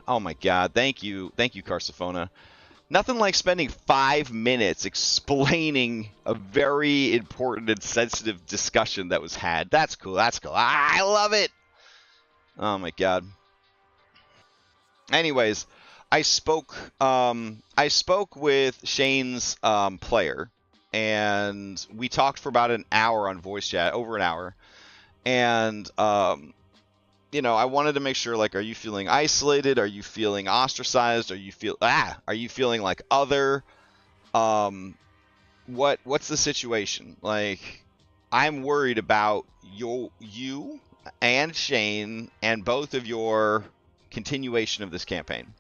Oh my God. Thank you, Carsifona. Nothing like spending 5 minutes explaining a very important and sensitive discussion that was had. That's cool. That's cool. I love it. Oh my God. Anyways, I spoke with Shane's player, and we talked for about an hour on voice chat, over an hour. And you know, I wanted to make sure, like, are you feeling isolated? Are you feeling ostracized? Are you feeling like other? What's the situation? Like, I'm worried about you and Shane and both of your continuation of this campaign.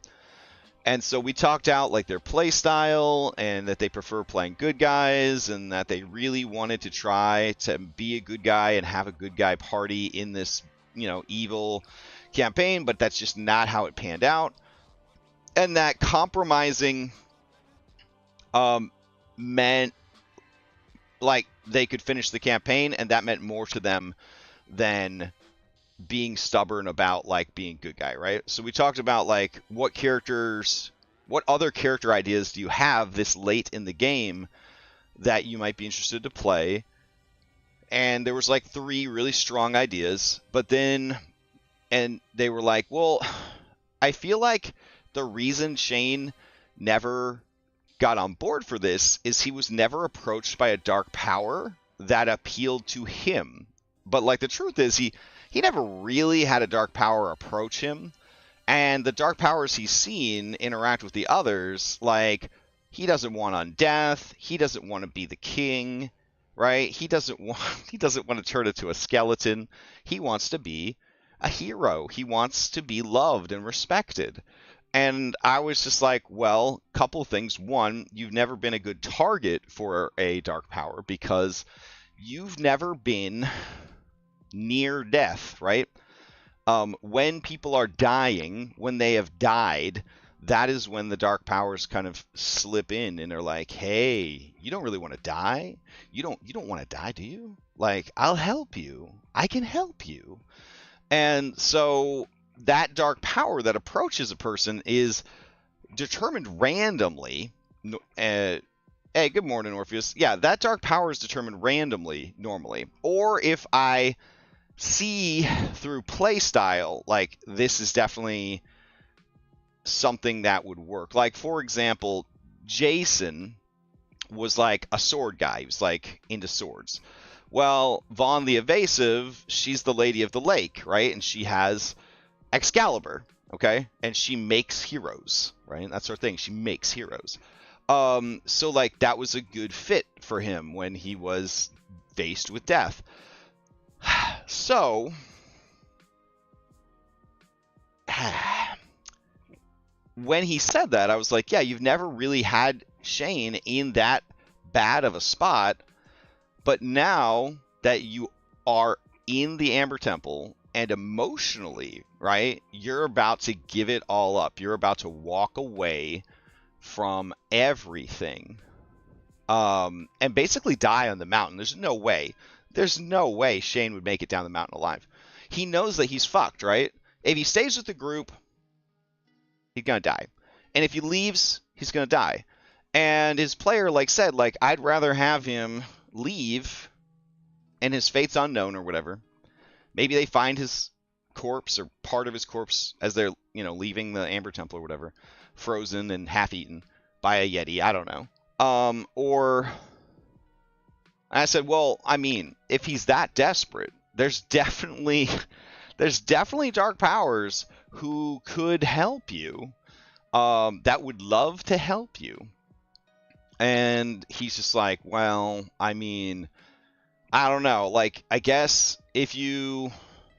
And so we talked out like their play style and that they prefer playing good guys and that they really wanted to try to be a good guy and have a good guy party in this, you know, evil campaign, but that's just not how it panned out. And that compromising meant like they could finish the campaign, and that meant more to them than being stubborn about like being good guy, right? So we talked about like what other character ideas do you have this late in the game that you might be interested to play? And there was like 3 really strong ideas, but then, and they were like, well, I feel like the reason Shane never got on board for this is he was never approached by a dark power that appealed to him. But like the truth is he never really had a dark power approach him. And the dark powers he's seen interact with the others, like, he doesn't want undeath, he doesn't want to be the king, right? He doesn't want to turn into a skeleton. He wants to be a hero. He wants to be loved and respected. And I was just like, well, couple things. One, you've never been a good target for a dark power because you've never been near death, right? When people are dying, when they have died, that is when the dark powers kind of slip in and they're like, hey, you don't really want to die? You don't want to die, do you? Like, I'll help you. I can help you. And so that dark power that approaches a person is determined randomly. Hey, good morning, Orpheus. Yeah, that dark power is determined randomly, normally. Or if I see through play style, like, this is definitely something that would work. Like, for example, Jason was like a sword guy. He was like into swords. Well, Vaughn the Evasive, she's the Lady of the Lake, right? And she has Excalibur, okay? And she makes heroes, right? That's her thing. She makes heroes. So like that was a good fit for him when he was faced with death. So when he said that, I was like, yeah, you've never really had Shane in that bad of a spot, but now that you are in the Amber Temple and emotionally, right, you're about to give it all up. You're about to walk away from everything and basically die on the mountain. There's no way Shane would make it down the mountain alive. He knows that he's fucked, right? If he stays with the group, he's gonna die. And if he leaves, he's gonna die. And his player, like, said, like, I'd rather have him leave and his fate's unknown or whatever. Maybe they find his corpse or part of his corpse as they're, you know, leaving the Amber Temple or whatever, frozen and half-eaten by a Yeti. I don't know. Or I said, well, I mean, if he's that desperate, there's definitely dark powers who could help you, that would love to help you. And he's just like, well, I mean, I don't know. Like, I guess if you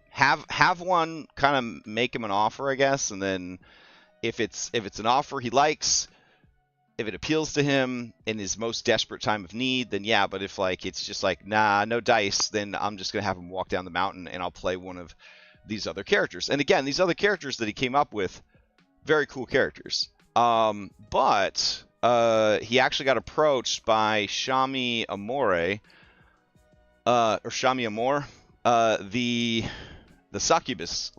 have one kind of make him an offer, I guess, and then if it's an offer he likes, if it appeals to him in his most desperate time of need, then yeah. But if like it's just like, nah, no dice, then I'm just gonna have him walk down the mountain and I'll play one of these other characters. And again, these other characters that he came up with, very cool characters. But he actually got approached by Shami Amore, or Shami Amor, the succubus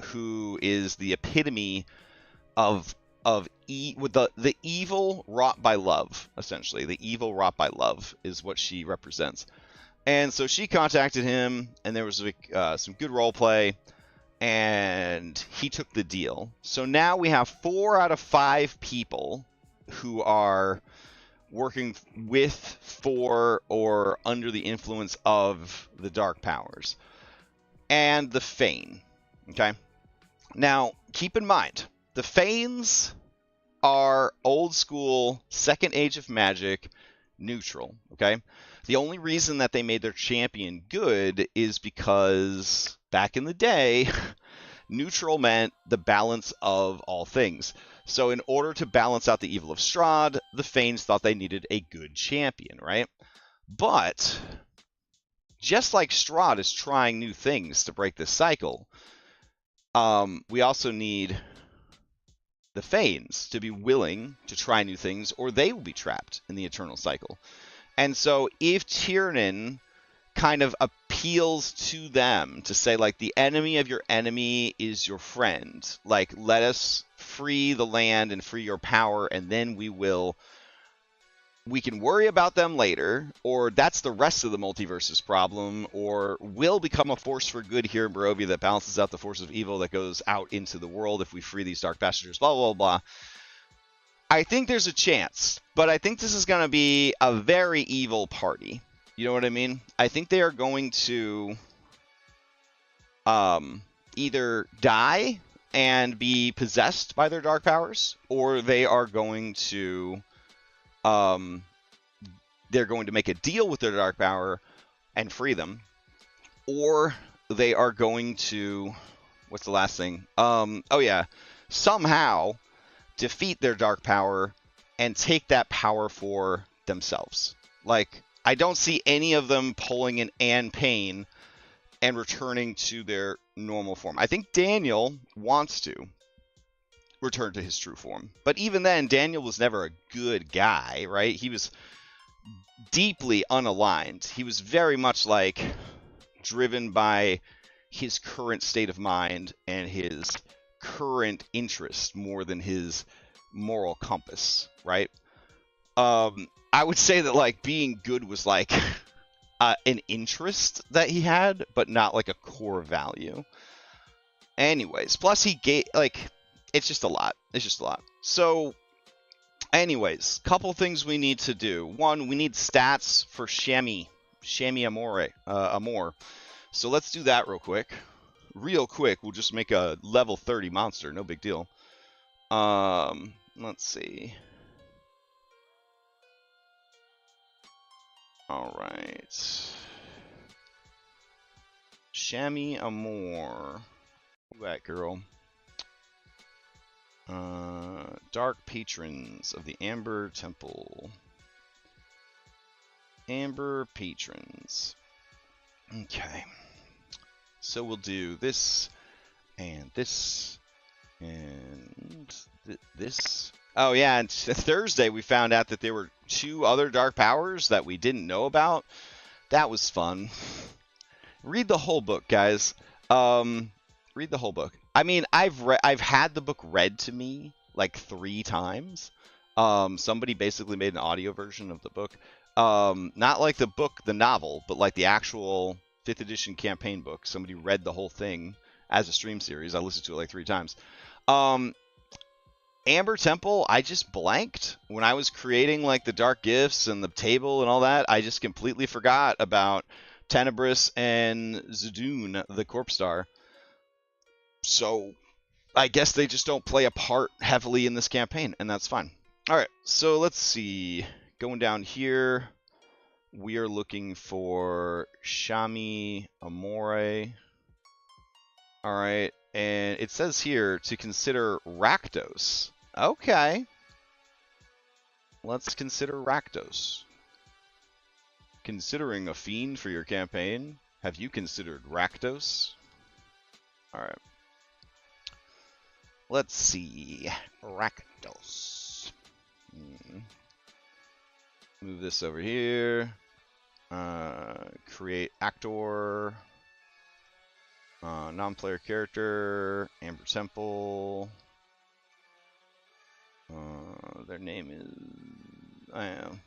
who is the epitome of with the evil wrought by love, essentially. The evil wrought by love is what she represents. And so she contacted him, and there was some good role play, and he took the deal. So now we have 4 out of 5 people who are working with, for, or under the influence of the dark powers. And the Fane. Okay? Now, keep in mind, the Fanes are old school, second age of magic, neutral. Okay? The only reason that they made their champion good is because back in the day, neutral meant the balance of all things. So in order to balance out the evil of Strahd, the Fanes thought they needed a good champion, right? But just like Strahd is trying new things to break this cycle, we also need the Fanes to be willing to try new things, or they will be trapped in the eternal cycle. And so if Tiernan kind of appeals to them to say, like, the enemy of your enemy is your friend, like, let us free the land and free your power, and then we can worry about them later, or that's the rest of the multiverse's problem, or we'll become a force for good here in Barovia that balances out the force of evil that goes out into the world if we free these dark passengers, blah, blah, blah. I think there's a chance, but I think this is going to be a very evil party. You know what I mean? I think they are going to either die and be possessed by their dark powers, or they are going to they're going to make a deal with their dark power and free them, or they are going to, what's the last thing? Oh yeah, somehow defeat their dark power and take that power for themselves. Like, I don't see any of them pulling an Anne Payne and returning to their normal form. I think Daniel wants to return to his true form. But even then, Daniel was never a good guy, right? He was deeply unaligned. He was very much like driven by his current state of mind and his current interest more than his moral compass, right? I would say that, like, being good was like an interest that he had, but not like a core value. Anyways, plus he gave, like, it's just a lot. It's just a lot. So, anyways, couple things we need to do. One, we need stats for Shammy Amor. So let's do that real quick. Real quick, we'll just make a level 30 monster. No big deal. Let's see. Alright. Shammy Amor. Who that girl? Dark Patrons of the Amber Temple. Amber Patrons. Okay. So we'll do this, and this, and this. Oh yeah, and Thursday we found out that there were 2 other dark powers that we didn't know about. That was fun. Read the whole book, guys. Read the whole book. I mean, I've had the book read to me like 3 times. Somebody basically made an audio version of the book. Not like the book, the novel, but like the actual 5th edition campaign book. Somebody read the whole thing as a stream series. I listened to it like 3 times. Amber Temple, I just blanked when I was creating like the dark gifts and the table and all that. I just completely forgot about Tenebris and Zudun, the Corpse Star. So I guess they just don't play a part heavily in this campaign, and that's fine. All right, so let's see. Going down here, we are looking for Shami Amore. All right, and it says here to consider Rakdos. Okay. Let's consider Rakdos. Considering a fiend for your campaign, have you considered Rakdos? All right. Let's see. Rakdos. Move this over here. Create actor. Non-player character, Amber Temple. Their name is... I don't know.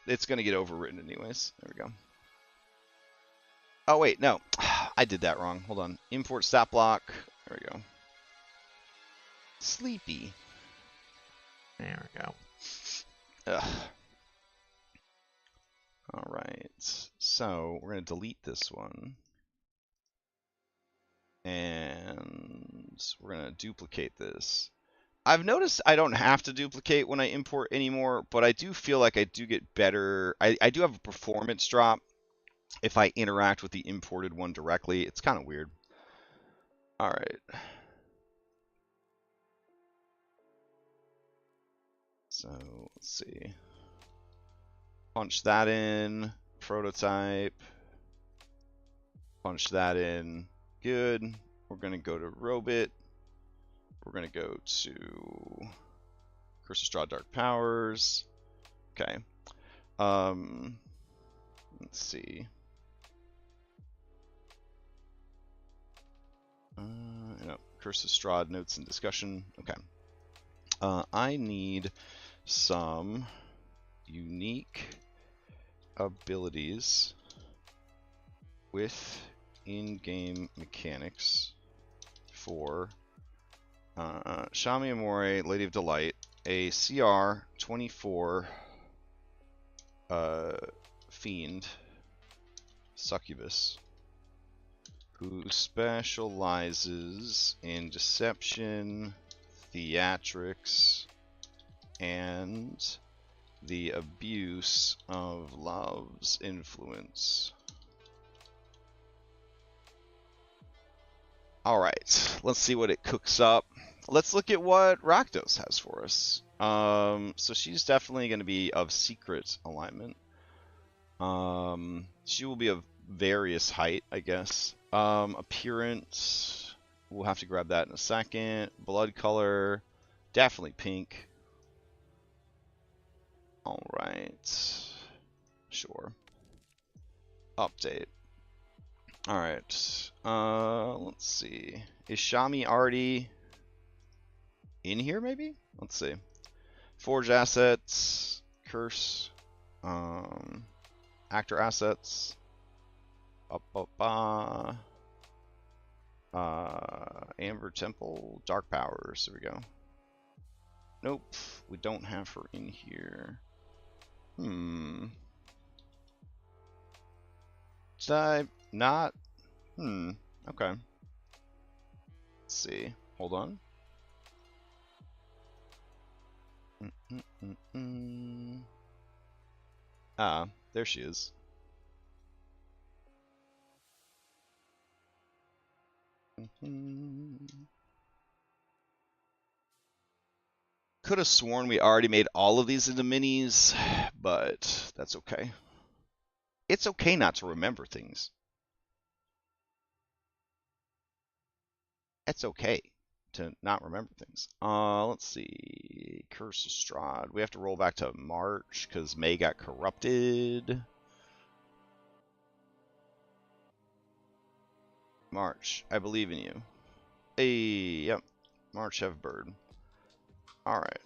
It's going to get overwritten anyways. There we go. Oh, wait, no. I did that wrong. Hold on. Import stat block. There we go. Sleepy. There we go. Ugh. All right. So we're going to delete this one. And we're going to duplicate this. I've noticed I don't have to duplicate when I import anymore, but I do feel like I do get better. I do have a performance drop if I interact with the imported one directly. It's kind of weird. All right. So let's see. Punch that in. Prototype. Punch that in. Good. We're going to go to Robit. We're going to go to Curse of Strahd Dark Powers. Okay. Let's see. No, Curse of Strahd notes and discussion. Okay. I need some unique abilities with in-game mechanics for Shami Amore, Lady of Delight, a CR 24 fiend succubus who specializes in deception, theatrics, and the abuse of love's influence. Alright, let's see what it cooks up. Let's look at what Rakdos has for us. So she's definitely going to be of secret alignment. She will be of various height, I guess. Appearance, we'll have to grab that in a second. Blood color, definitely pink. Alright, sure. Update. Alright, let's see. Is Shami already in here, maybe? Let's see. Forge assets, curse, actor assets, Amber Temple, Dark Powers, there we go. Nope, we don't have her in here. Did I not? Okay. Let's see. Hold on. Ah, there she is. Could have sworn we already made all of these into minis, but that's okay. It's okay not to remember things. It's okay to not remember things. Let's see. Curse of Strahd. We have to roll back to March because May got corrupted. March, I believe in you. Hey, yep. March have bird. Alright.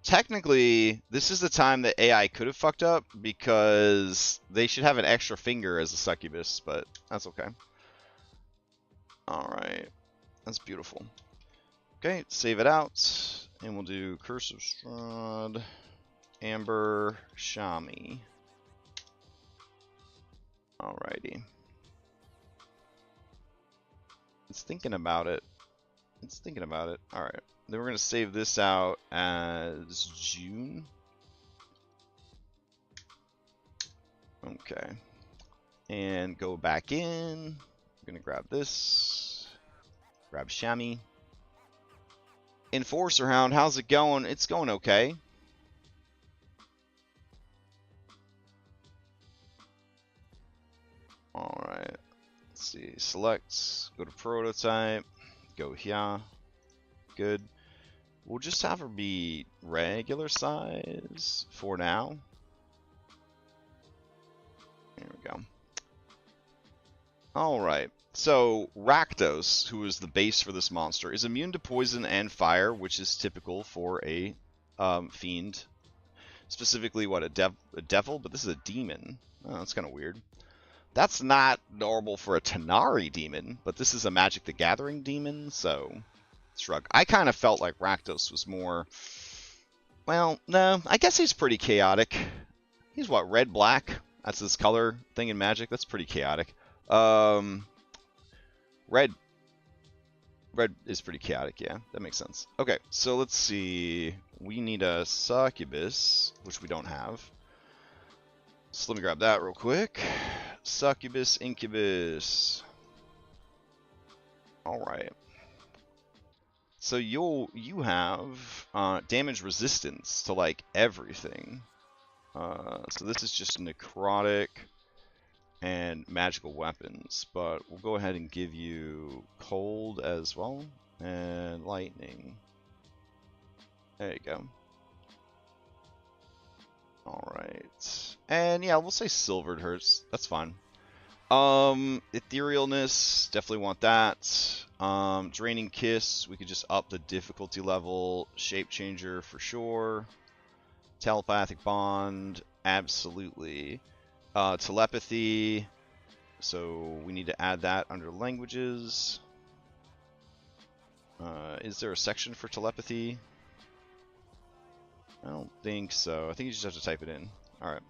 Technically, this is the time that AI could have fucked up because they should have an extra finger as a succubus, but that's okay. Alright. That's beautiful. Okay, save it out. And we'll do Curse of Strahd, Amber, Shami. Alrighty. It's thinking about it. It's thinking about it. Alright. Then we're going to save this out as June. Okay. And go back in. I'm going to grab this. Grab Shami. Enforcer Hound, how's it going? It's going okay. Alright. Let's see. Select. Go to Prototype. Go here. Good. We'll just have her be regular size for now. There we go. Alright. So, Rakdos, who is the base for this monster, is immune to poison and fire, which is typical for a fiend. Specifically, what, a devil? But this is a demon. Oh, that's kind of weird. That's not normal for a Tanari demon, but this is a Magic the Gathering demon, so shrug. I kind of felt like Rakdos was more... Well, no, I guess he's pretty chaotic. He's what, red-black? That's his color thing in Magic. That's pretty chaotic. Red is pretty chaotic, yeah. That makes sense. Okay, so let's see. We need a Succubus, which we don't have. So let me grab that real quick. Succubus, Incubus. Alright. So you have damage resistance to like everything. So this is just necrotic and magical weapons, but we'll go ahead and give you cold as well, and lightning. There you go. Alright. And yeah, we'll say silvered hurts. That's fine. Etherealness, definitely want that. Draining Kiss, we could just up the difficulty level. Shape Changer for sure. Telepathic Bond, absolutely. Telepathy, so we need to add that under languages. Is there a section for telepathy? I don't think so. I think you just have to type it in. Alright.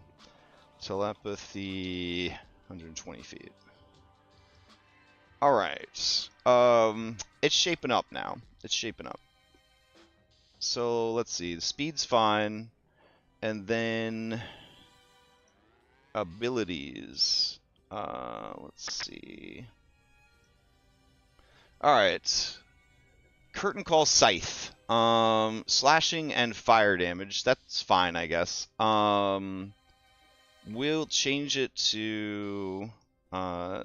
Telepathy, 120 feet. Alright. It's shaping up now. It's shaping up. So, let's see. The speed's fine. And then... abilities. Let's see. Alright. Curtain Call Scythe. Slashing and fire damage. That's fine, I guess. We'll change it to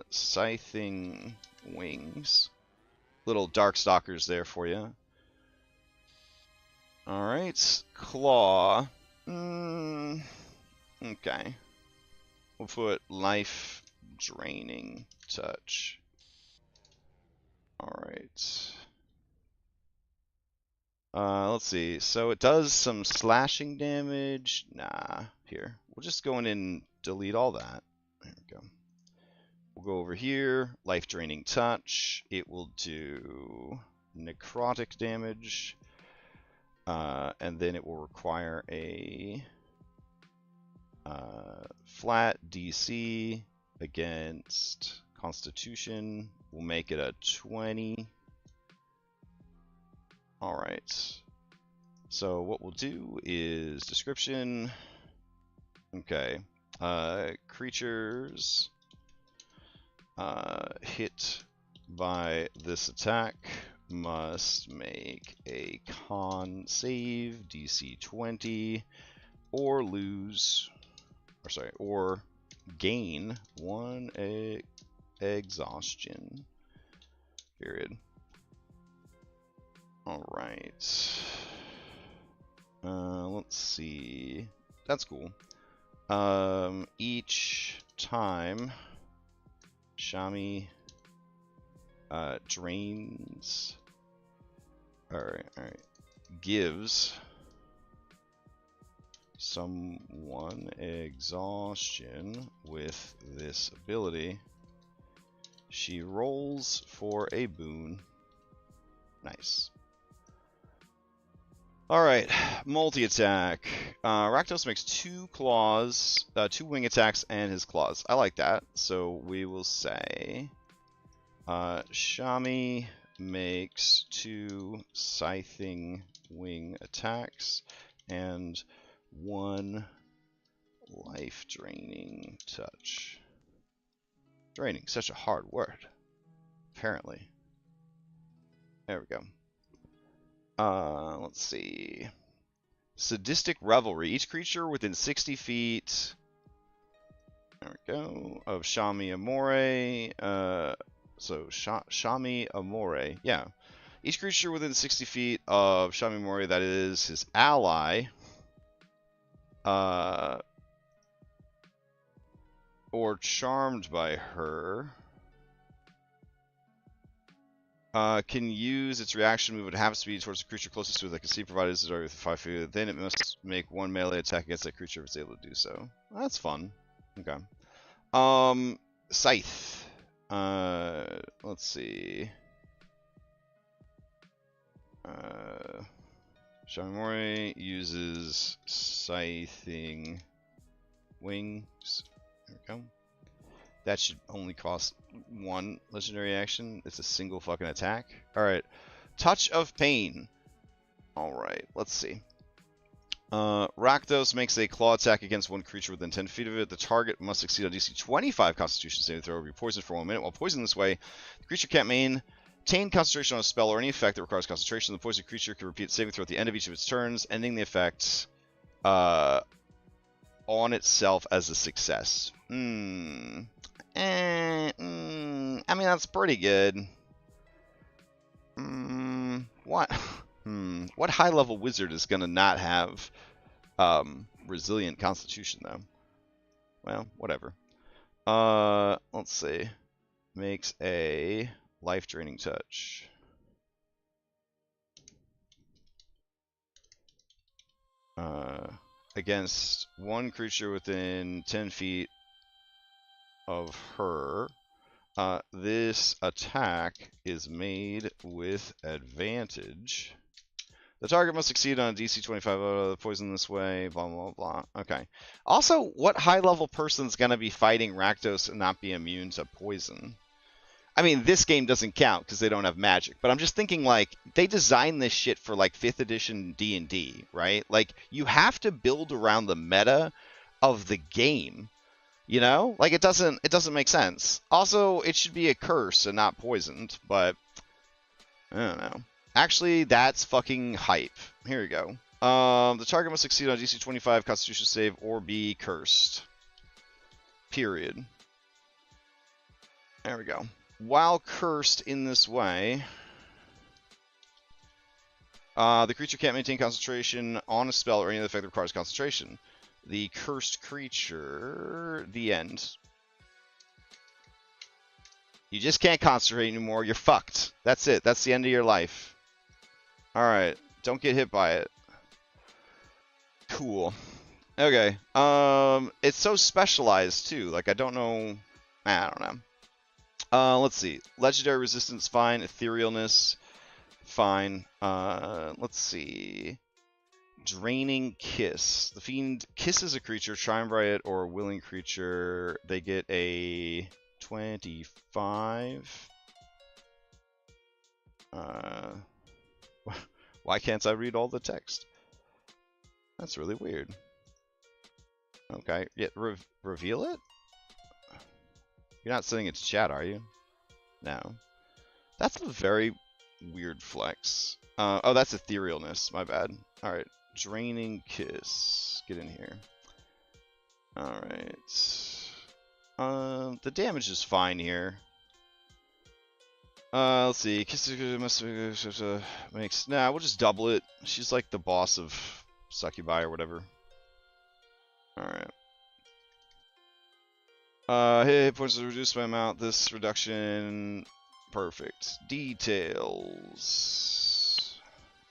Scything Wings. Little Darkstalkers there for you. Alright. Claw. Okay. We'll put Life Draining Touch. Alright. Let's see. So it does some slashing damage. Nah, here. We'll just go in and delete all that. There we go. We'll go over here. Life Draining Touch. It will do necrotic damage. And then it will require a flat DC against Constitution. We'll make it a 20. Alright. So what we'll do is description. Okay. Creatures hit by this attack must make a con save DC 20 or lose, or gain 1 exhaustion. Period. Alright. Let's see. That's cool. Each time Shami drains, alright, gives someone exhaustion with this ability, she rolls for a boon. Nice. Alright, multi-attack. Rakdos makes 2 claws, 2 wing attacks and his claws. I like that. So we will say Shami makes 2 scything wing attacks and 1 life draining touch. Draining, such a hard word. Apparently. There we go. Let's see. Sadistic Revelry. Each creature within 60 feet. There we go. Of Shami Amore. So Shami Amore. Yeah. Each creature within 60 feet of Shami Amore, that is his ally, or charmed by her, Can use its reaction move at half speed towards the creature closest to it that can see, provided it's already within 5 feet. Then it must make one melee attack against that creature if it's able to do so. That's fun. Okay. Scythe. Let's see. Shamimori uses Scything Wings. There we go. That should only cost 1 legendary action. It's a single fucking attack. Alright. Touch of Pain. Alright, let's see. Rakdos makes a claw attack against one creature within 10 feet of it. The target must succeed on DC 25 Constitution saving throw or be poisoned for 1 minute. While poisoned this way, the creature can't maintain concentration on a spell or any effect that requires concentration. The poisoned creature can repeat saving throw at the end of each of its turns, ending the effect on itself as a success. I mean, that's pretty good. What? What high-level wizard is going to not have resilient constitution, though? Well, whatever. Let's see. Makes a life-draining touch. Against one creature within 10 feet of her. This attack is made with advantage. The target must succeed on a DC 25 poison this way, blah, blah, blah. Okay. Also, what high-level person's going to be fighting Rakdos and not be immune to poison? I mean, this game doesn't count because they don't have magic, but I'm just thinking, like, they designed this shit for, like, 5th edition D&D, right? Like, you have to build around the meta of the game, you know? Like, it doesn't make sense. Also, it should be a curse and not poisoned, but I don't know. Actually, that's fucking hype. Here we go. The target must succeed on DC 25 Constitution save or be cursed. Period. There we go. While cursed in this way, the creature can't maintain concentration on a spell or any other effect that requires concentration. The cursed creature, the end. You just can't concentrate anymore. You're fucked. That's it. That's the end of your life. Alright. Don't get hit by it. Cool. Okay. It's so specialized, too. Like, I don't know... I don't know. Let's see. Legendary resistance, fine. Etherealness, fine. Let's see. Draining Kiss. The Fiend kisses a creature, charmed by it, or a willing creature. They get a 25. Why can't I read all the text? That's really weird. Okay. Yeah, reveal it? You're not sending it to chat, are you? No. That's a very weird flex. Oh, that's etherealness. My bad. Alright. Draining Kiss. Get in here. Alright. The damage is fine here. Let's see. Kiss makes... Nah, we'll just double it. She's like the boss of Succubi or whatever. Alright. Hit points are reduced by amount. This reduction... Perfect. Details.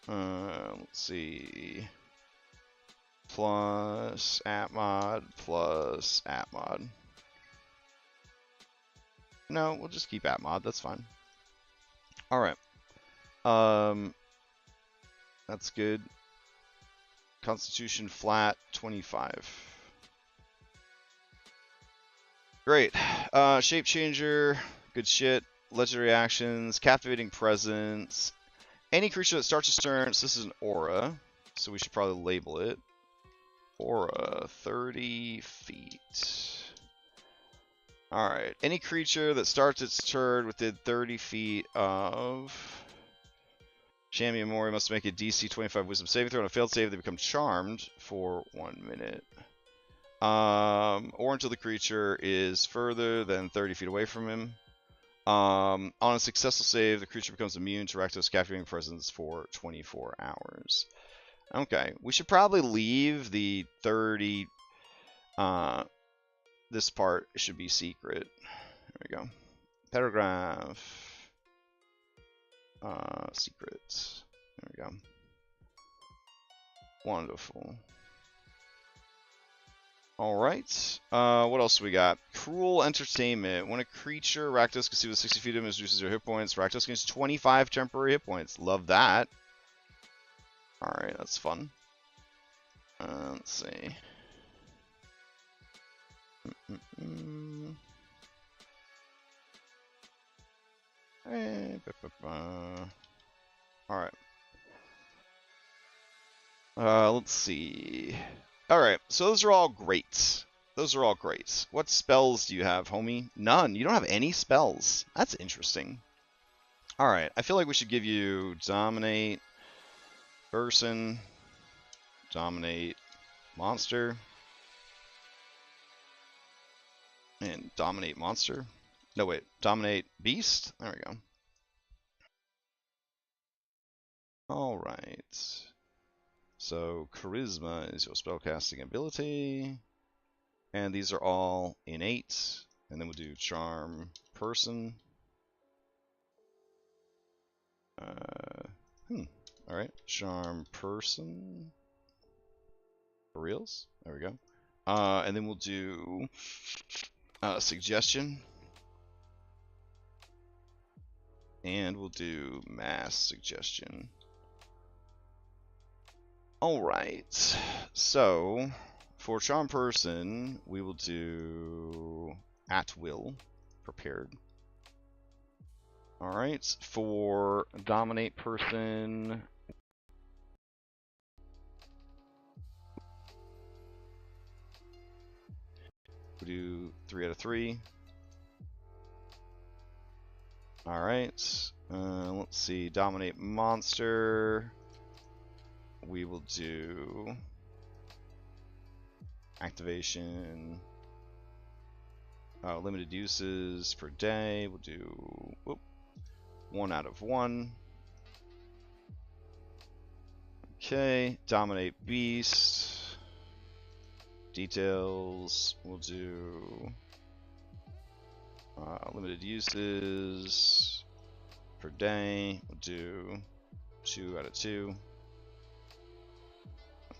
Let's see. Plus @mod plus @mod. No, we'll just keep @mod. That's fine. Alright. That's good. Constitution flat 25. Great. Shape changer. Good shit. Legendary actions. Captivating presence. Any creature that starts its turn. So this is an aura. So we should probably label it. Aura. 30 feet. Alright. Any creature that starts its turn within 30 feet of Shami Amori must make a DC 25 Wisdom saving throw. On a failed save, they become charmed for 1 minute. Or until the creature is further than 30 feet away from him. On a successful save, the creature becomes immune to Rakdos' captivating presence for 24 hours. Okay, we should probably leave the 30... this part should be secret. There we go. Paragraph. Secrets. There we go. Wonderful. Alright. What else we got? Cruel Entertainment. When a creature Rakdos can see with 60 feet of him reduces their hit points, Rakdos gains 25 temporary hit points. Love that. Alright, that's fun. Let's see. Alright. Let's see. Alright, so those are all great. Those are all great. What spells do you have, homie? None. You don't have any spells. That's interesting. Alright, I feel like we should give you Dominate Person, Dominate Monster, and Dominate Monster. No, wait. Dominate Beast? There we go. Alright. So, Charisma is your spellcasting ability. And these are all innate. And then we'll do Charm Person. Alright. Charm Person. For reals? There we go. And then we'll do Suggestion. And we'll do Mass Suggestion. Alright. So, for Charm Person, we will do At Will. Prepared. Alright. For Dominate Person, we'll do 3 out of 3. Alright. Let's see. Dominate Monster. We will do Activation. Limited uses per day. We'll do 1 out of 1. Okay. Dominate Beast. Details. We'll do limited uses per day. We'll do 2 out of 2.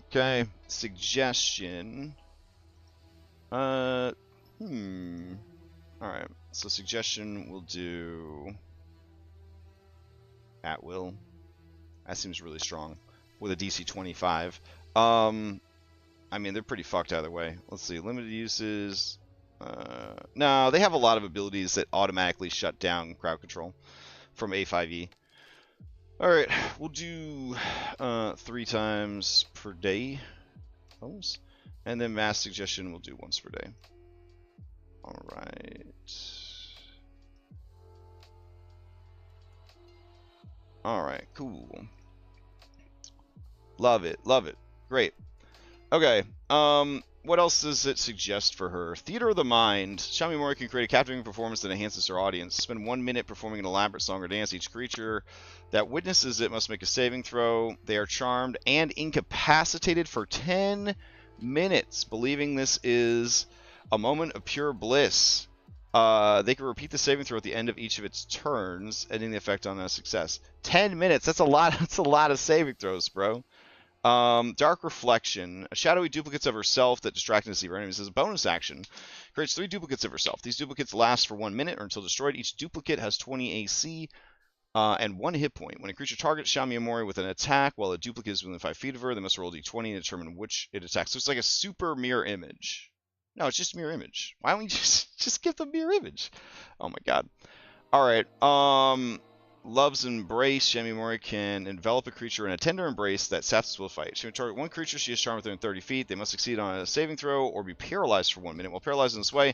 Okay. Suggestion. Alright. So Suggestion we'll do At Will. That seems really strong. With a DC 25. I mean, they're pretty fucked either way. Let's see. Limited uses. No, they have a lot of abilities that automatically shut down crowd control from A5E. Alright, we'll do 3 times per day. And then Mass Suggestion we'll do once per day. Alright. Alright, cool. Love it, love it. Great. Okay, what else does it suggest for her? Theater of the Mind. Xiaomi Mori can create a captivating performance that enhances her audience. Spend 1 minute performing an elaborate song or dance. Each creature that witnesses it must make a saving throw. They are charmed and incapacitated for 10 minutes, believing this is a moment of pure bliss. They can repeat the saving throw at the end of each of its turns, ending the effect on a success. 10 minutes. That's a lot. That's a lot of saving throws, bro. Dark Reflection. Shadowy duplicates of herself that distract and deceive her enemies as a bonus action. Creates 3 duplicates of herself. These duplicates last for 1 minute or until destroyed. Each duplicate has 20 AC and 1 hit point. When a creature targets Xiaomi Amori with an attack while a duplicate is within 5 feet of her, they must roll d20 to determine which it attacks. So it's like a super mirror image. No, it's just mirror image. Why don't we just give them mirror image? Oh my god. Alright, Love's Embrace. Xiaomi Mori can envelop a creature in a tender embrace that saps will fight. She can target 1 creature she has charmed within 30 feet. They must succeed on a saving throw or be paralyzed for 1 minute. While paralyzed in this way,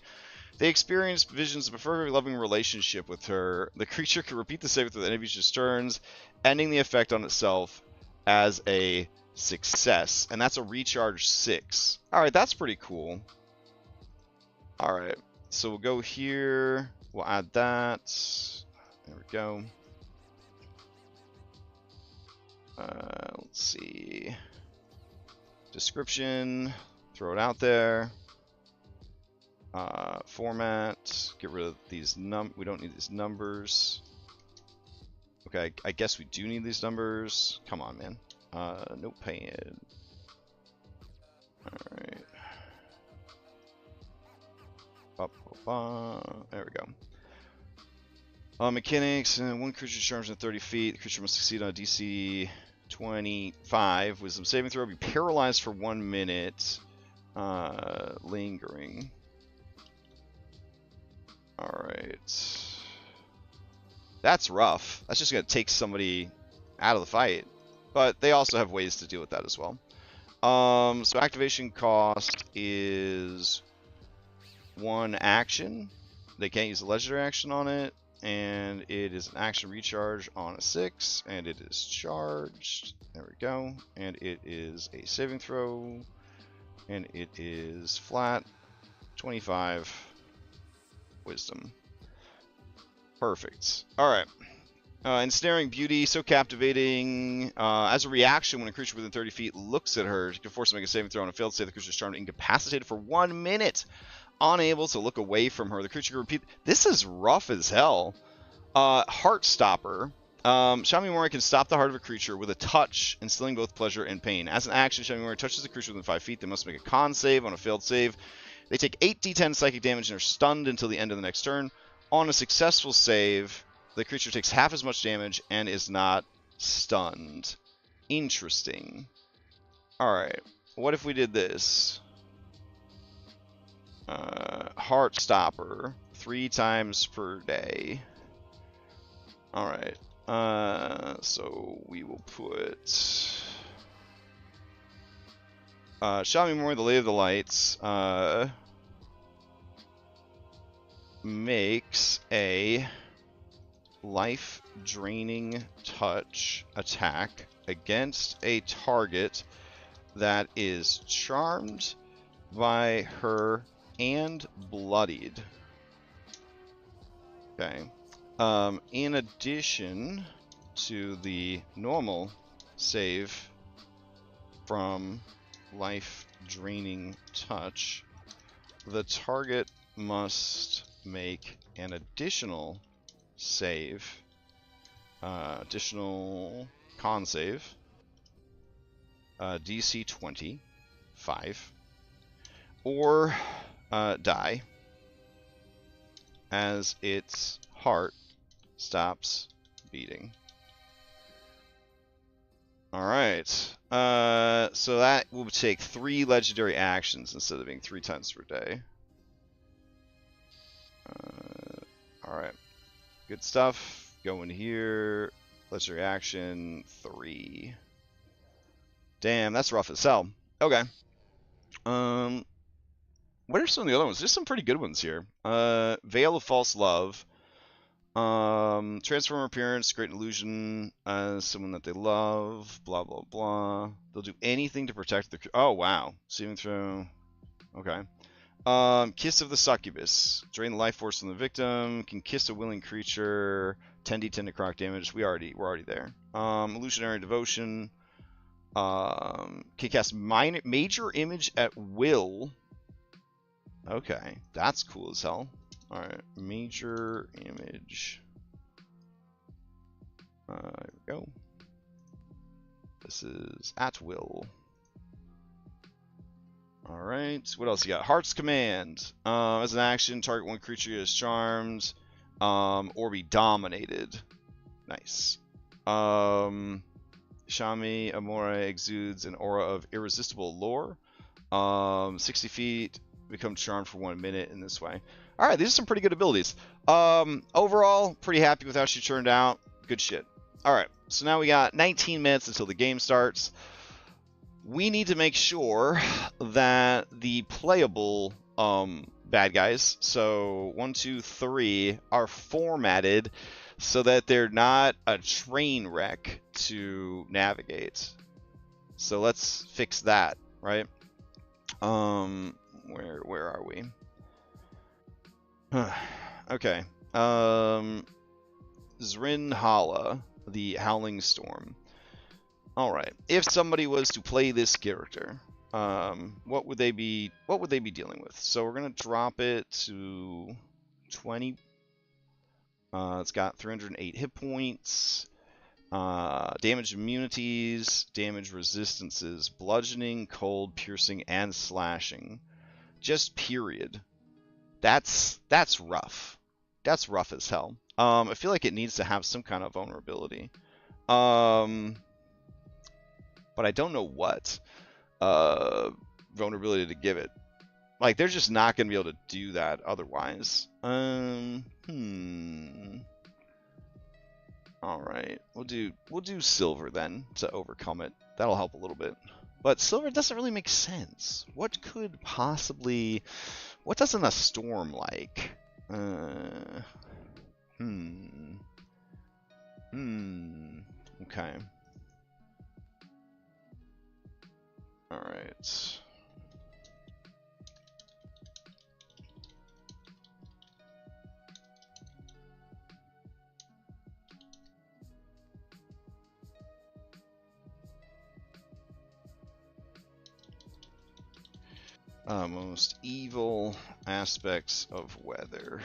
they experience visions of a very loving relationship with her. The creature can repeat the saving throw at the end of each turns, ending the effect on itself as a success. And that's a recharge 6. Alright, that's pretty cool. Alright, so we'll go here. We'll add that. There we go. Let's see. Description. Throw it out there. Format. Get rid of these we don't need these numbers. Okay, I guess we do need these numbers. Come on, man. No pain. Alright. There we go. Mechanics, one creature charged in 30 feet. The creature must succeed on a DC 25. Wisdom saving throw. Be paralyzed for 1 minute. Lingering. Alright. That's rough. That's just going to take somebody out of the fight. But they also have ways to deal with that as well. So activation cost is 1 action. They can't use a legendary action on it. And it is an action recharge on a 6. And it is charged. There we go. And it is a saving throw. And it is flat. 25 wisdom. Perfect. Alright. Ensnaring Beauty, so captivating. As a reaction, when a creature within 30 feet looks at her, she can force to make a saving throw on a failed save. The creature is charmed and incapacitated for 1 minute. Unable to look away from her. The creature can repeat. This is rough as hell. Heartstopper. Shami Mori can stop the heart of a creature with a touch, instilling both pleasure and pain. As an action, Shami Mori touches a creature within 5 feet. They must make a con save on a failed save. They take 8d10 psychic damage and are stunned until the end of the next turn. On a successful save, the creature takes half as much damage and is not stunned. Interesting. Alright. What if we did this? Heartstopper. 3 times per day. Alright. So we will put... Shami Mori, the Lady of the Lights, makes a life-draining touch attack against a target that is charmed by her and bloodied. Okay. In addition to the normal save from life-draining touch, the target must make an additional save, additional con save, DC 25, or die as its heart stops beating. Alright, so that will take 3 legendary actions instead of being 3 times per day. Alright, good stuff. Go in here, legendary action, 3. Damn, that's rough as hell. Okay. What are some of the other ones? There's some pretty good ones here. Veil of False Love. Transform appearance, Great Illusion, someone that they love, blah, blah, blah. They'll do anything to protect the... Oh, wow. Saving throw. Okay. Kiss of the Succubus. Drain the life force from the victim. Can kiss a willing creature. 10d10 necrotic damage. We're already there. Illusionary Devotion. Can cast Major Image at will. Okay. That's cool as hell. Alright, Major Image. There we go. This is at will. Alright, what else you got? Heart's Command. As an action, target one creature is charmed, or be dominated. Nice. Shami Amore exudes an aura of irresistible lore. 60 feet, become charmed for 1 minute in this way. Alright, these are some pretty good abilities. Overall, pretty happy with how she turned out. Good shit. Alright, so now we got 19 minutes until the game starts. We need to make sure that the playable bad guys, so 1, 2, 3, are formatted so that they're not a train wreck to navigate. So let's fix that, right? Where are we? Okay. Zrin Hala, the Howling Storm. Alright. If somebody was to play this character, what would they be dealing with? So we're gonna drop it to 20. It's got 308 hit points. Damage immunities, damage resistances, bludgeoning, cold, piercing, and slashing. Just period. That's rough. That's rough as hell. I feel like it needs to have some kind of vulnerability. But I don't know what vulnerability to give it. Like, they're just not going to be able to do that otherwise. All right, we'll do silver then to overcome it. That'll help a little bit. But silver doesn't really make sense. What could possibly... What doesn't a storm like? Okay. All right. Most evil aspects of weather.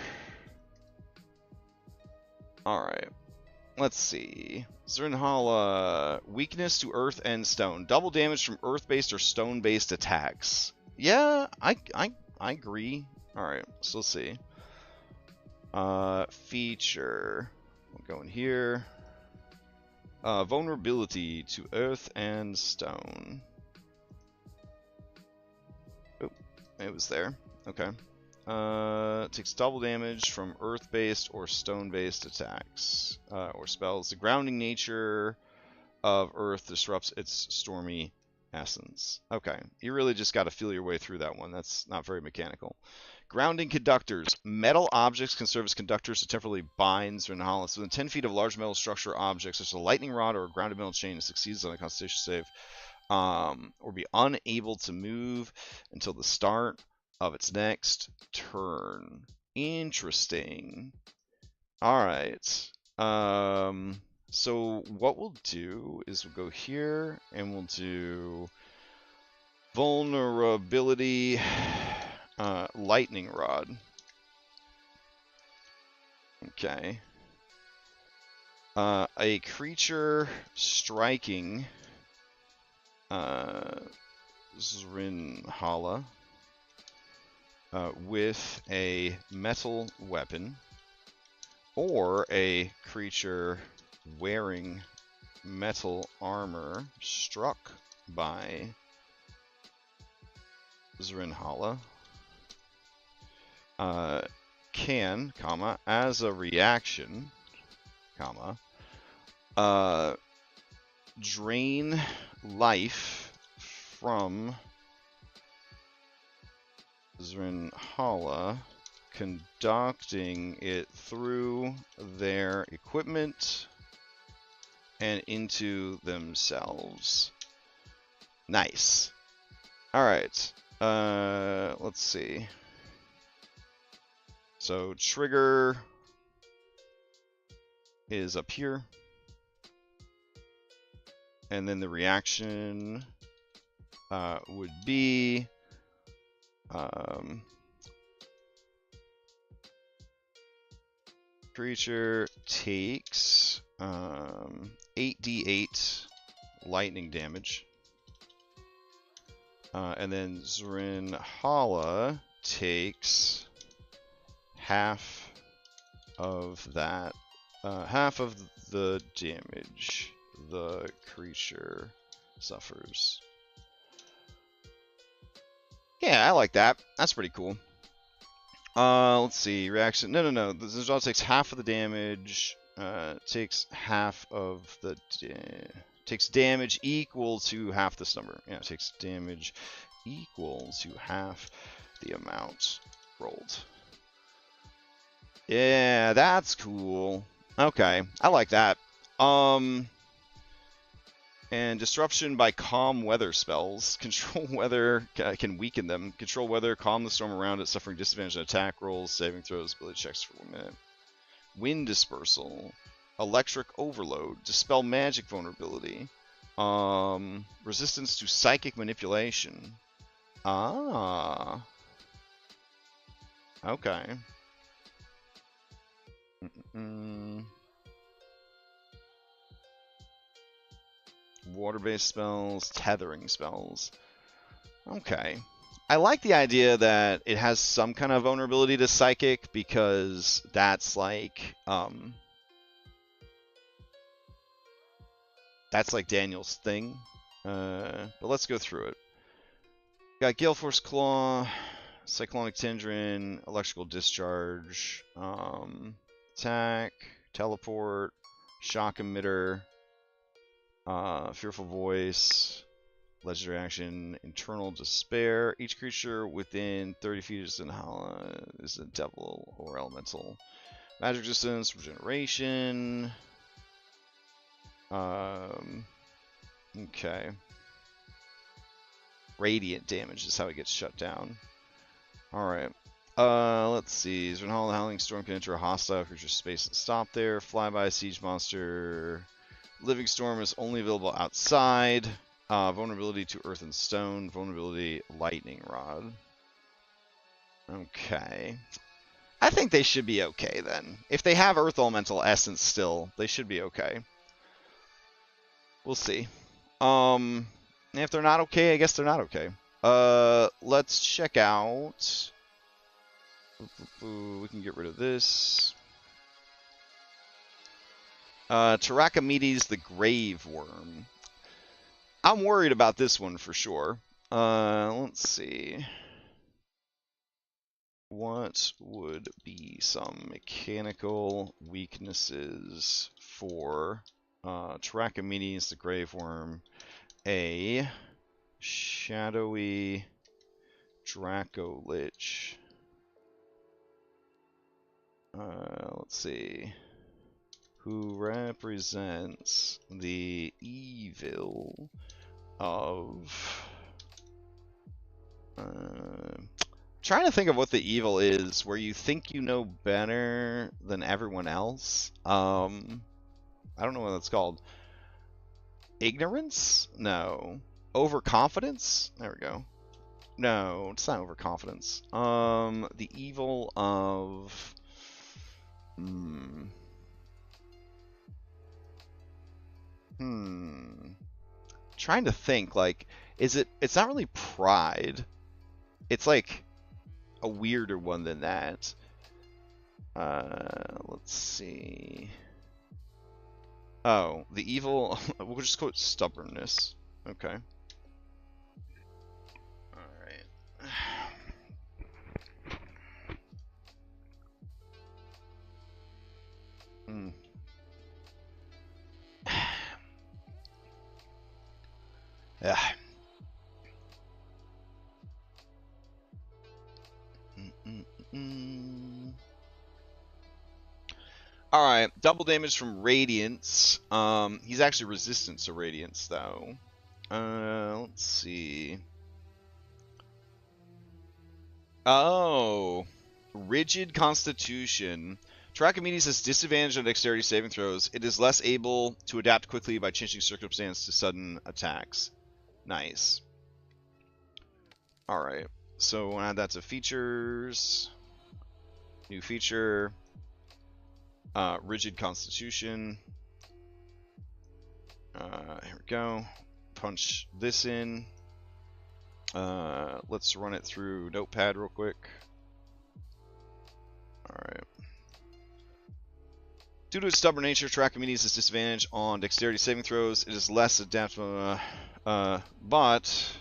Alright. Let's see. Zernhala, weakness to earth and stone. Double damage from earth-based or stone-based attacks. Yeah, I agree. Alright, so let's see. Feature. We'll go in here. Vulnerability to earth and stone. It was there. Okay. Takes double damage from earth-based or stone-based attacks or spells. The grounding nature of earth disrupts its stormy essence. Okay. You really just got to feel your way through that one. That's not very mechanical. Grounding conductors. Metal objects can serve as conductors to temporarily bind Zernhalis. Within 10 feet of large metal structure objects, such as a lightning rod or a grounded metal chain, that succeeds on a constitution save. Or be unable to move until the start of its next turn. Interesting. All right. So what we'll do is we'll go here and we'll do vulnerability, lightning rod. Okay. A creature striking Zrinhala with a metal weapon, or a creature wearing metal armor struck by Zrinhala can, comma, as a reaction, comma, drain life from Zrinhala, conducting it through their equipment and into themselves. Nice. Alright. Let's see. So trigger is up here. And then the reaction would be creature takes 8d8 lightning damage. And then Zrinhala takes half of that, half of the damage the creature suffers. Yeah, I like that. That's pretty cool. Let's see. Reaction. No. The Zrinhala takes half of the damage. Takes half of the... takes damage equal to half this number. Yeah, it takes damage equal to half the amount rolled. Yeah, that's cool. Okay, I like that. And disruption by calm weather spells. Control weather can weaken them. Control weather, calm the storm around it, suffering disadvantage on attack rolls, saving throws, ability checks for 1 minute. Wind dispersal. Electric overload. Dispel magic vulnerability. Resistance to psychic manipulation. Ah. Okay. Water-based spells, tethering spells. Okay. I like the idea that it has some kind of vulnerability to psychic because that's like Daniel's thing. But let's go through it. Got Gale Force Claw, Cyclonic Tendrin, Electrical Discharge, Attack, Teleport, Shock Emitter, Fearful Voice, Legendary Action, Internal Despair. Each creature within 30 feet is a devil or elemental. Magic Resistance, Regeneration. Okay. Radiant damage is how it gets shut down. Alright. Let's see. Zernhal the Howling Storm can enter a hostile creature space and stop there. Flyby Siege Monster. Living Storm is only available outside. Vulnerability to Earth and Stone. Vulnerability Lightning Rod. Okay. I think they should be okay then. If they have Earth Elemental Essence still, they should be okay. We'll see. If they're not okay, I guess they're not okay. Let's check out. We can get rid of this. Terracomedes the Grave Worm. I'm worried about this one for sure. Let's see. What would be some mechanical weaknesses for Terracomedes the Grave Worm? A shadowy Draco Lich. Let's see. Who represents the evil of... trying to think of what the evil is, where you think you know better than everyone else. I don't know what that's called. Ignorance? No. Overconfidence? There we go. No, it's not overconfidence. The evil of... Trying to think, like, it's not really pride. It's like a weirder one than that. Let's see. Oh, the evil, we'll just call it stubbornness. Okay. Alright. Yeah. Alright, double damage from Radiance. He's actually resistant to Radiance, though. Let's see. Oh. Rigid Constitution. Terracomedes has disadvantage on dexterity saving throws. It is less able to adapt quickly by changing circumstance to sudden attacks. Nice. Alright, so we'll add that to features. New feature. Rigid Constitution. Here we go. Punch this in. Let's run it through Notepad real quick. Alright. Due to its stubborn nature, Terracomedes has disadvantage on dexterity saving throws. It is less adaptable, but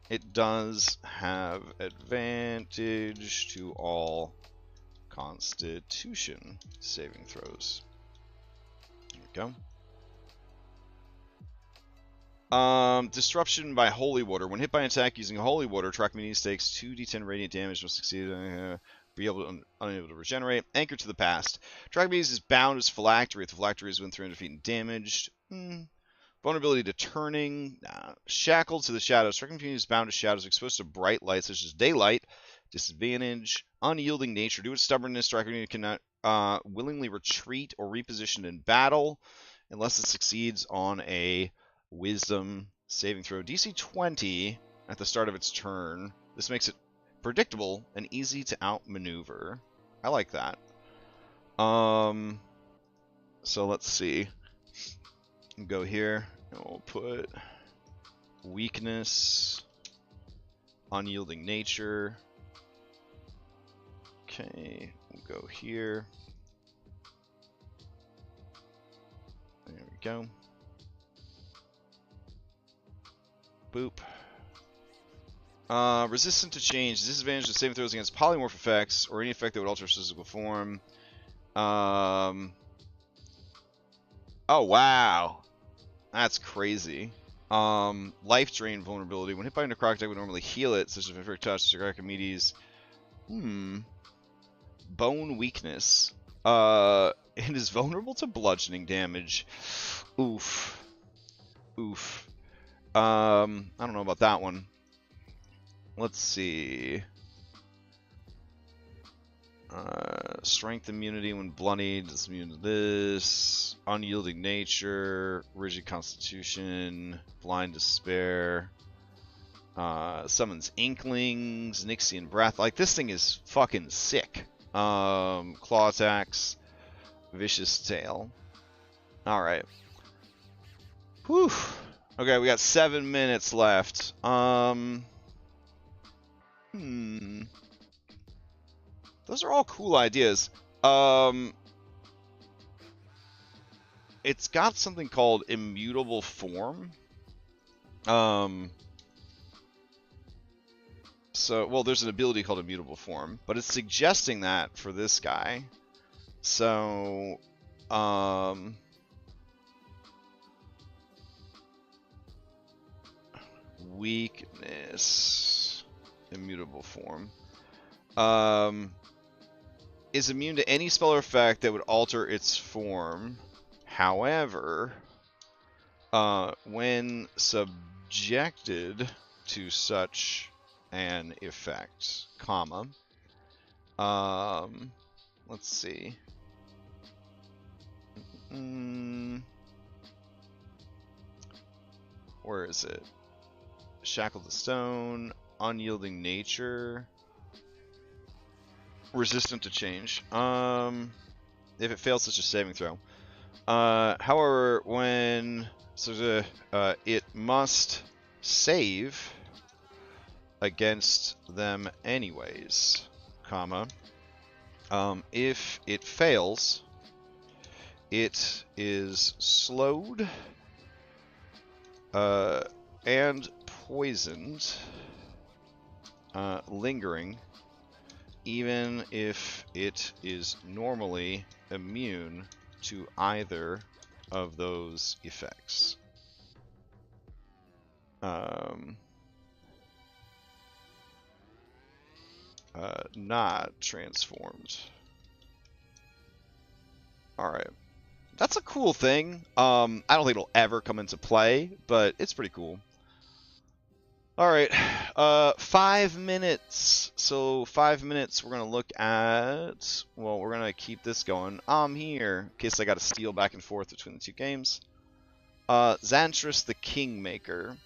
it does have advantage to all Constitution saving throws. There we go. Disruption by Holy Water. When hit by an attack using Holy Water, Terracomedes takes 2d10 radiant damage. Must succeed. Unable to regenerate. Anchor to the past. Terracomedes is bound as phylactery. If the phylactery is within 300 feet and damaged. Vulnerability to turning. Shackled to the shadows. Terracomedes is bound to shadows exposed to bright light such as daylight. Disadvantage. Unyielding nature. Due to its stubbornness, Terracomedes cannot willingly retreat or reposition in battle unless it succeeds on a Wisdom saving throw. DC 20 at the start of its turn. This makes it predictable and easy to outmaneuver. I like that. So let's see. Go here. And we'll put weakness, unyielding nature. Okay, we'll go here. There we go. Boop. Resistant to change. Disadvantage to saving throws against polymorph effects or any effect that would alter physical form. Oh, wow. That's crazy. Life drain vulnerability. When hit by a necrotic attack, would normally heal it, such as Viveric Touch, Archimedes. Bone weakness. It is vulnerable to bludgeoning damage. Oof. Oof. I don't know about that one. Let's see. Strength immunity when bloodied. It's immune to this. Unyielding nature. Rigid constitution. Blind despair. Summons inklings. Nixian breath. Like, this thing is fucking sick. Claw attacks. Vicious tail. Alright. Whew. Okay, we got 7 minutes left. Those are all cool ideas. It's got something called immutable form. So, well, there's an ability called immutable form, but it's suggesting that for this guy. So, weakness, immutable form. Is immune to any spell or effect that would alter its form. However, when subjected to such an effect, comma, let's see. Where is it? Shackled to stone, unyielding nature. Resistant to change. If it fails such a saving throw. However, when it must save against them anyways, comma. If it fails, it is slowed and poisoned, lingering, even if it is normally immune to either of those effects. Not transformed. Alright. That's a cool thing. I don't think it'll ever come into play, but it's pretty cool. Alright, 5 minutes. So 5 minutes we're gonna look at, well, we're gonna keep this going. I'm here, in case I gotta steal back and forth between the two games. Xantris the Kingmaker.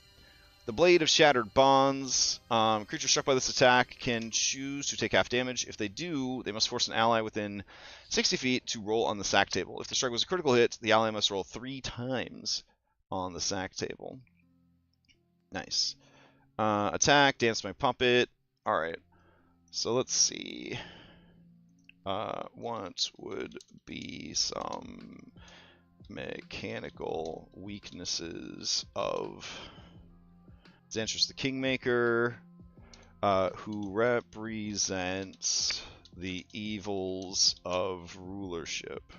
The Blade of Shattered Bonds. Creatures struck by this attack can choose to take half damage. If they do, they must force an ally within 60 feet to roll on the sack table. If the strike was a critical hit, the ally must roll 3 times on the sack table. Nice. Attack, Dance My Puppet. Alright. So let's see. What would be some mechanical weaknesses of Xantris the Kingmaker, who represents the evils of rulership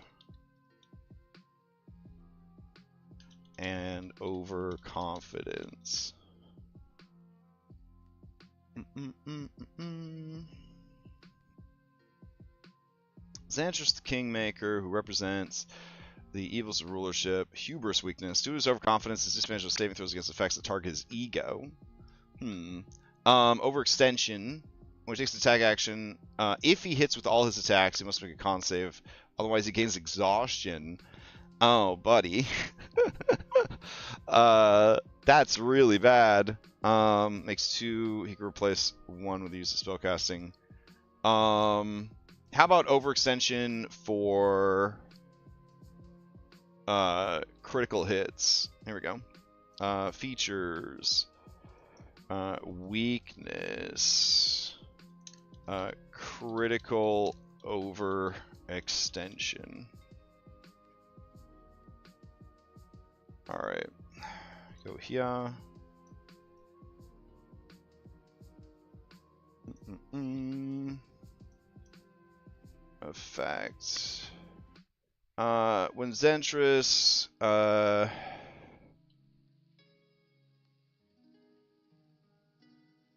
and overconfidence. Xantris the Kingmaker, who represents the evils of rulership. Hubris weakness. Due to his overconfidence, his disadvantage of saving throws against effects that target his ego. Overextension. When he takes an attack action, if he hits with all his attacks, he must make a con save. Otherwise, he gains exhaustion. Oh, buddy. That's really bad. Makes 2. He can replace 1 with the use of spellcasting. How about overextension for critical hits. Here we go. Features. Weakness. Critical overextension. Alright. Go here. Effect. When Zentris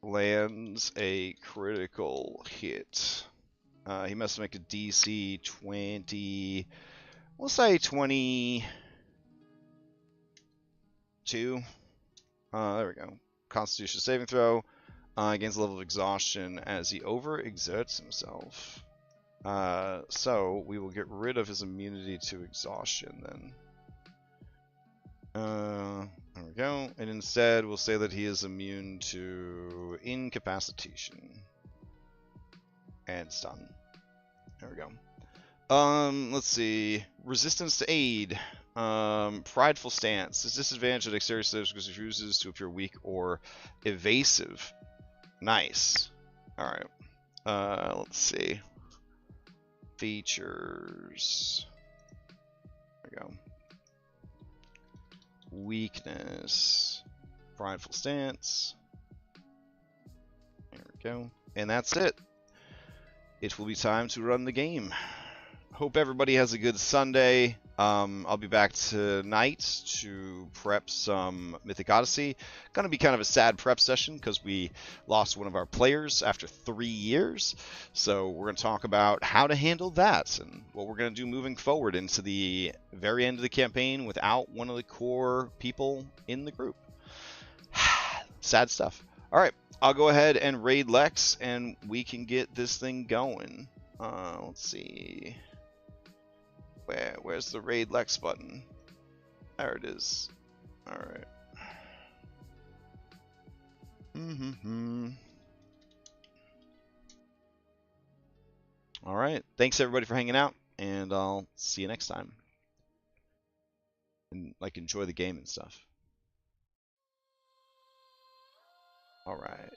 lands a critical hit, he must make a DC 20. We'll say 22. There we go. Constitution saving throw. Gains a level of exhaustion as he overexerts himself. So we will get rid of his immunity to exhaustion then. There we go. And instead we'll say that he is immune to incapacitation. And stun. There we go. Let's see. Resistance to aid. Prideful stance. His disadvantage at exterior saves because he refuses to appear weak or evasive. Nice. Alright. Let's see. Features. There we go. Weakness. Prideful stance. There we go. And that's it. It will be time to run the game. Hope everybody has a good Sunday. I'll be back tonight to prep some Mythic Odyssey. Gonna be kind of a sad prep session because we lost one of our players after 3 years. So we're gonna talk about how to handle that and what we're gonna do moving forward into the very end of the campaign without one of the core people in the group. Sad stuff. All right, I'll go ahead and raid Lex and we can get this thing going. Let's see. Where's the raid Lex button? There it is. Alright. Alright. Thanks everybody for hanging out, and I'll see you next time. And like enjoy the game and stuff. Alright.